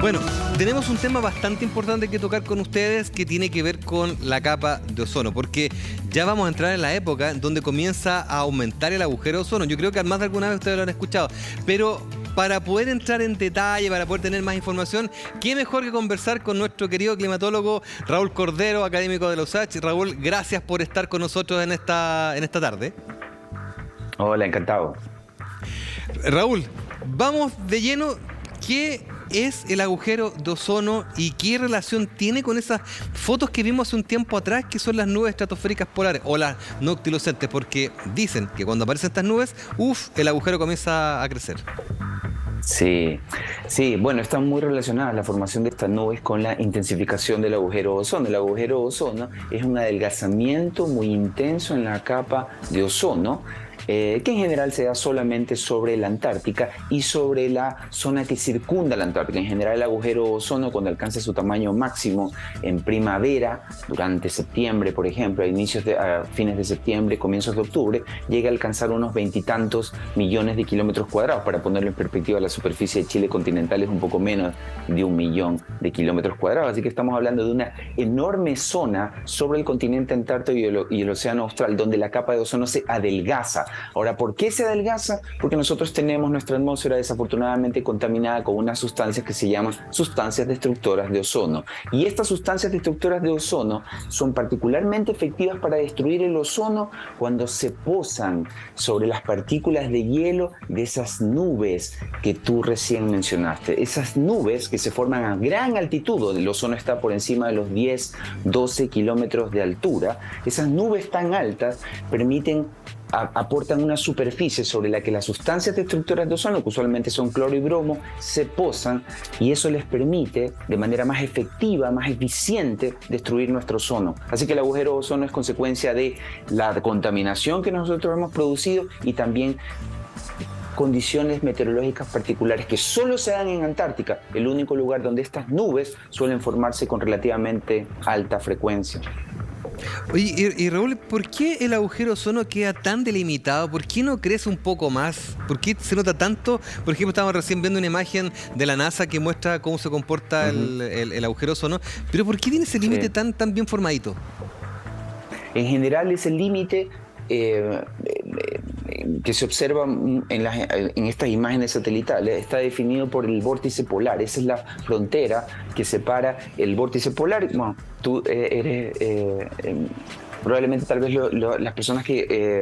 Bueno, tenemos un tema bastante importante que tocar con ustedes que tiene que ver con la capa de ozono, porque ya vamos a entrar en la época donde comienza a aumentar el agujero de ozono. Yo creo que más de alguna vez ustedes lo han escuchado, pero para poder entrar en detalle, para poder tener más información, qué mejor que conversar con nuestro querido climatólogo Raúl Cordero, académico de la USACH. Raúl, gracias por estar con nosotros en esta tarde. Hola, encantado. Raúl, vamos de lleno. ¿Qué es el agujero de ozono y qué relación tiene con esas fotos que vimos hace un tiempo atrás, que son las nubes estratosféricas polares o las noctilucentes? Porque dicen que cuando aparecen estas nubes, el agujero comienza a crecer. Sí, bueno, están muy relacionadas la formación de estas nubes con la intensificación del agujero de ozono. El agujero de ozono es un adelgazamiento muy intenso en la capa de ozono, que en general se da solamente sobre la Antártica y sobre la zona que circunda la Antártica. En general, el agujero de ozono, cuando alcanza su tamaño máximo en primavera, durante septiembre, por ejemplo, a fines de septiembre, comienzos de octubre, llega a alcanzar unos 20 y tantos millones de kilómetros cuadrados. Para ponerlo en perspectiva, la superficie de Chile continental es un poco menos de 1 millón de kilómetros cuadrados. Así que estamos hablando de una enorme zona sobre el continente antártico y el océano austral, donde la capa de ozono se adelgaza. Ahora, ¿por qué se adelgaza? Porque nosotros tenemos nuestra atmósfera desafortunadamente contaminada con unas sustancias que se llaman sustancias destructoras de ozono. Y estas sustancias destructoras de ozono son particularmente efectivas para destruir el ozono cuando se posan sobre las partículas de hielo de esas nubes que tú recién mencionaste. Esas nubes que se forman a gran altitud, el ozono está por encima de los 10, 12 kilómetros de altura. Esas nubes tan altas aportan una superficie sobre la que las sustancias destructoras de ozono, que usualmente son cloro y bromo, se posan, y eso les permite de manera más efectiva, más eficiente, destruir nuestro ozono. Así que el agujero de ozono es consecuencia de la contaminación que nosotros hemos producido y también condiciones meteorológicas particulares que solo se dan en Antártica, el único lugar donde estas nubes suelen formarse con relativamente alta frecuencia. Oye, y Raúl, ¿por qué el agujero de ozono queda tan delimitado? ¿Por qué no crece un poco más? ¿Por qué se nota tanto? Por ejemplo, estábamos recién viendo una imagen de la NASA que muestra cómo se comporta el agujero de ozono, pero ¿por qué tiene ese límite tan bien formadito? En general, ese límite que se observa en estas imágenes satelitales está definido por el vórtice polar. Esa es la frontera que separa el vórtice polar. Bueno, tú eres probablemente tal vez las personas que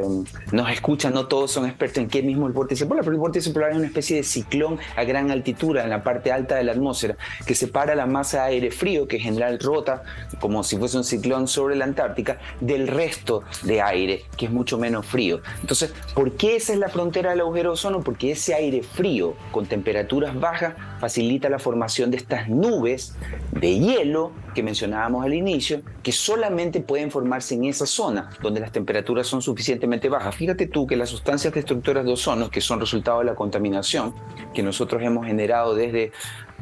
nos escuchan, no todos son expertos en qué mismo el vórtice polar, pero el vórtice polar es una especie de ciclón a gran altura en la parte alta de la atmósfera que separa la masa de aire frío, que en general rota como si fuese un ciclón sobre la Antártica, del resto de aire, que es mucho menos frío. Entonces, ¿por qué esa es la frontera del agujero de ozono? Porque ese aire frío con temperaturas bajas facilita la formación de estas nubes de hielo que mencionábamos al inicio, que solamente pueden formarse en esa zona donde las temperaturas son suficientemente bajas. Fíjate tú que las sustancias destructoras de ozono, que son resultado de la contaminación que nosotros hemos generado desde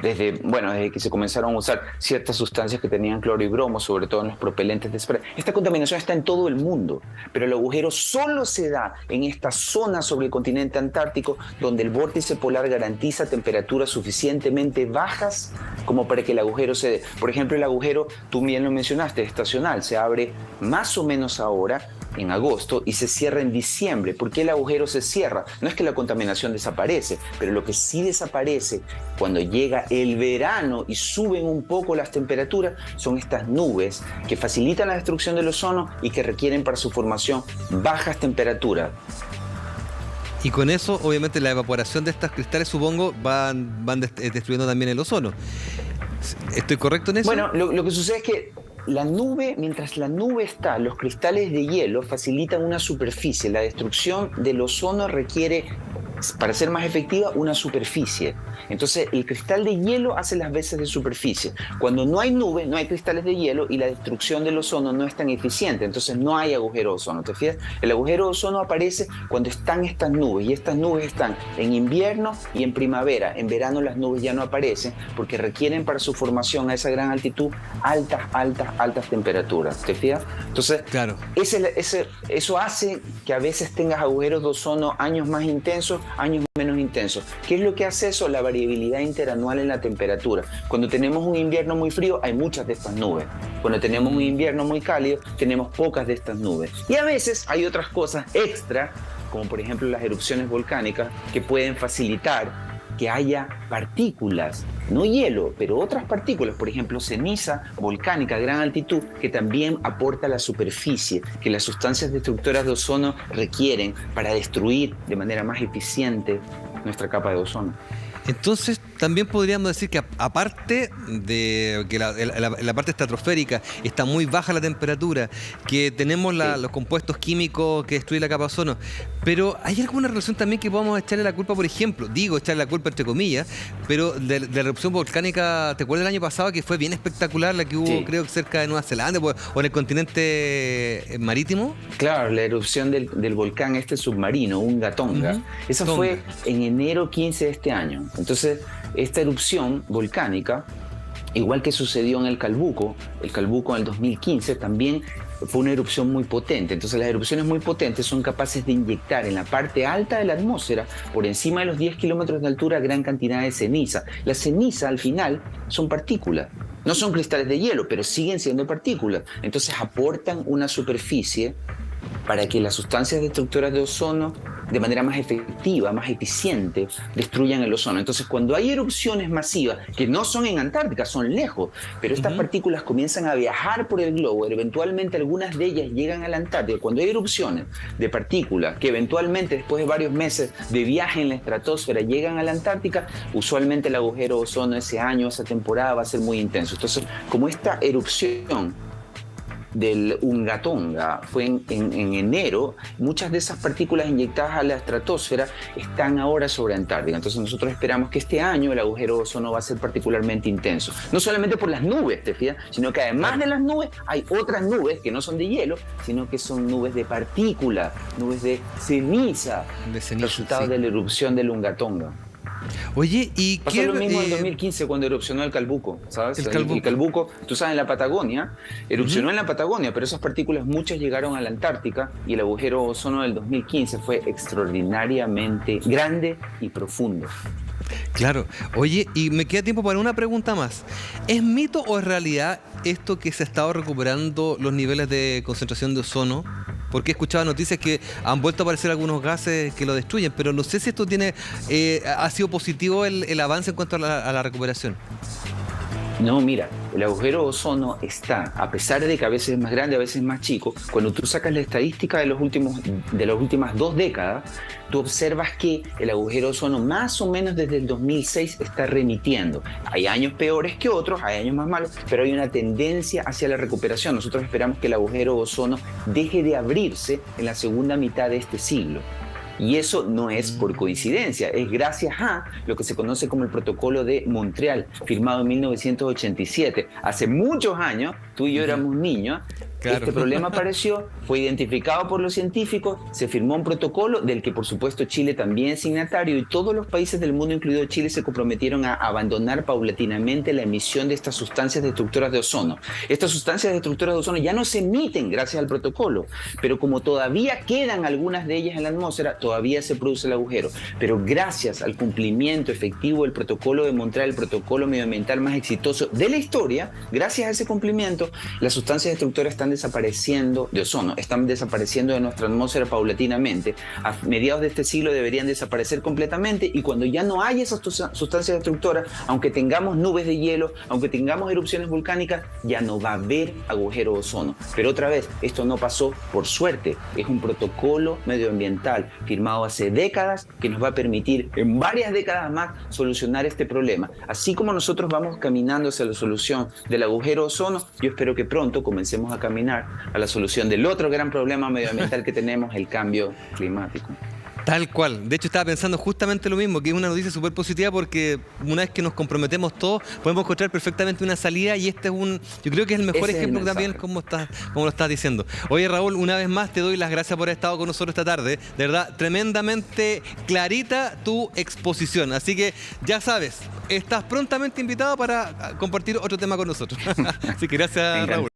que se comenzaron a usar ciertas sustancias que tenían cloro y bromo, sobre todo en los propelentes de spray. Esta contaminación está en todo el mundo, pero el agujero solo se da en esta zona sobre el continente antártico, donde el vórtice polar garantiza temperaturas suficientemente bajas como para que el agujero se dé. Por ejemplo, el agujero, tú bien lo mencionaste, estacional, se abre más o menos ahora, en agosto, y se cierra en diciembre. ¿Por qué el agujero se cierra? No es que la contaminación desaparece, pero lo que sí desaparece cuando llega el verano y suben un poco las temperaturas son estas nubes que facilitan la destrucción del ozono y que requieren para su formación bajas temperaturas. Y con eso, obviamente, la evaporación de estos cristales, supongo, van destruyendo también el ozono. ¿Estoy correcto en eso? Bueno, lo que sucede es que la nube, mientras la nube está, los cristales de hielo facilitan una superficie. La destrucción del ozono requiere, para ser más efectiva, una superficie. Entonces, el cristal de hielo hace las veces de superficie. Cuando no hay nube, no hay cristales de hielo y la destrucción del ozono no es tan eficiente. Entonces, no hay agujero de ozono. ¿Te fijas? El agujero de ozono aparece cuando están estas nubes, y estas nubes están en invierno y en primavera. En verano las nubes ya no aparecen porque requieren para su formación a esa gran altitud altas temperaturas. ¿Te fijas? Entonces, claro, eso hace que a veces tengas agujeros de ozono años más intensos años menos intensos. ¿Qué es lo que hace eso? La variabilidad interanual en la temperatura. Cuando tenemos un invierno muy frío, hay muchas de estas nubes. Cuando tenemos un invierno muy cálido, tenemos pocas de estas nubes. Y a veces hay otras cosas extra, como por ejemplo las erupciones volcánicas, que pueden facilitar que haya partículas, no hielo, pero otras partículas, por ejemplo ceniza volcánica a gran altitud, que también aporta a la superficie, que las sustancias destructoras de ozono requieren para destruir de manera más eficiente nuestra capa de ozono. Entonces, también podríamos decir que aparte de que la parte estratosférica está muy baja la temperatura, que tenemos los compuestos químicos que destruyen la capa de ozono, pero ¿hay alguna relación también que podamos echarle la culpa, por ejemplo, echarle la culpa entre comillas, pero de la erupción volcánica? ¿Te acuerdas del año pasado que fue bien espectacular la que hubo, creo que cerca de Nueva Zelanda o en el continente marítimo? Claro, la erupción del volcán submarino, Unga Tonga. Esa fue en enero 15 de este año. Entonces, esta erupción volcánica, igual que sucedió en el Calbuco en el 2015, también fue una erupción muy potente. Entonces, las erupciones muy potentes son capaces de inyectar en la parte alta de la atmósfera, por encima de los 10 kilómetros de altura, gran cantidad de ceniza. La ceniza, al final, son partículas. No son cristales de hielo, pero siguen siendo partículas. Entonces, aportan una superficie para que las sustancias destructoras de ozono, de manera más efectiva, más eficiente, destruyan el ozono. Entonces, cuando hay erupciones masivas, que no son en Antártica, son lejos, pero estas partículas comienzan a viajar por el globo, eventualmente algunas de ellas llegan a la Antártica. Cuando hay erupciones de partículas que eventualmente, después de varios meses de viaje en la estratosfera, llegan a la Antártica, usualmente el agujero de ozono ese año, esa temporada va a ser muy intenso. Entonces, como esta erupción del Unga Tonga fue en enero, muchas de esas partículas inyectadas a la estratosfera están ahora sobre Antártica. Entonces nosotros esperamos que este año el agujero de ozono va a ser particularmente intenso. No solamente por las nubes, ¿te fijas? Sino que además de las nubes hay otras nubes que no son de hielo, sino que son nubes de partículas, nubes de ceniza, resultado de la erupción del Unga Tonga. Oye, ¿y pasó lo mismo en 2015 cuando erupcionó el Calbuco, ¿sabes? El Calbuco, tú sabes, en la Patagonia, erupcionó en la Patagonia, pero esas partículas muchas llegaron a la Antártica y el agujero ozono del 2015 fue extraordinariamente grande y profundo. Claro. Oye, y me queda tiempo para una pregunta más. ¿Es mito o es realidad esto que se ha estado recuperando los niveles de concentración de ozono? Porque he escuchado noticias que han vuelto a aparecer algunos gases que lo destruyen, pero no sé si esto ha sido positivo el avance en cuanto a la recuperación. No, mira, el agujero ozono está, a pesar de que a veces es más grande, a veces es más chico, cuando tú sacas la estadística de las últimas 2 décadas, tú observas que el agujero ozono más o menos desde el 2006 está remitiendo. Hay años peores que otros, hay años más malos, pero hay una tendencia hacia la recuperación. Nosotros esperamos que el agujero ozono deje de abrirse en la segunda mitad de este siglo. Y eso no es por coincidencia, es gracias a lo que se conoce como el Protocolo de Montreal, firmado en 1987. Hace muchos años, tú y yo éramos niños, claro. Este problema apareció, fue identificado por los científicos, se firmó un protocolo del que por supuesto Chile también es signatario, y todos los países del mundo, incluido Chile, se comprometieron a abandonar paulatinamente la emisión de estas sustancias destructoras de ozono. Estas sustancias destructoras de ozono ya no se emiten gracias al protocolo, pero como todavía quedan algunas de ellas en la atmósfera, todavía se produce el agujero. Pero gracias al cumplimiento efectivo del Protocolo de Montreal, el protocolo medioambiental más exitoso de la historia, gracias a ese cumplimiento, las sustancias destructoras están desapareciendo de ozono, están desapareciendo de nuestra atmósfera paulatinamente. A mediados de este siglo deberían desaparecer completamente, y cuando ya no hay esas sustancias destructoras, aunque tengamos nubes de hielo, aunque tengamos erupciones volcánicas, ya no va a haber agujero de ozono. Pero otra vez, esto no pasó por suerte, es un protocolo medioambiental firmado hace décadas que nos va a permitir en varias décadas más solucionar este problema. Así como nosotros vamos caminando hacia la solución del agujero de ozono, yo espero que pronto comencemos a caminar a la solución del otro gran problema medioambiental que tenemos, el cambio climático. Tal cual. De hecho, estaba pensando justamente lo mismo, que es una noticia súper positiva, porque una vez que nos comprometemos todos, podemos encontrar perfectamente una salida, y este es yo creo que es el mejor ejemplo también, como lo estás diciendo. Oye, Raúl, una vez más te doy las gracias por haber estado con nosotros esta tarde. De verdad, tremendamente clarita tu exposición. Así que ya sabes, estás prontamente invitado para compartir otro tema con nosotros. Así que gracias, Raúl.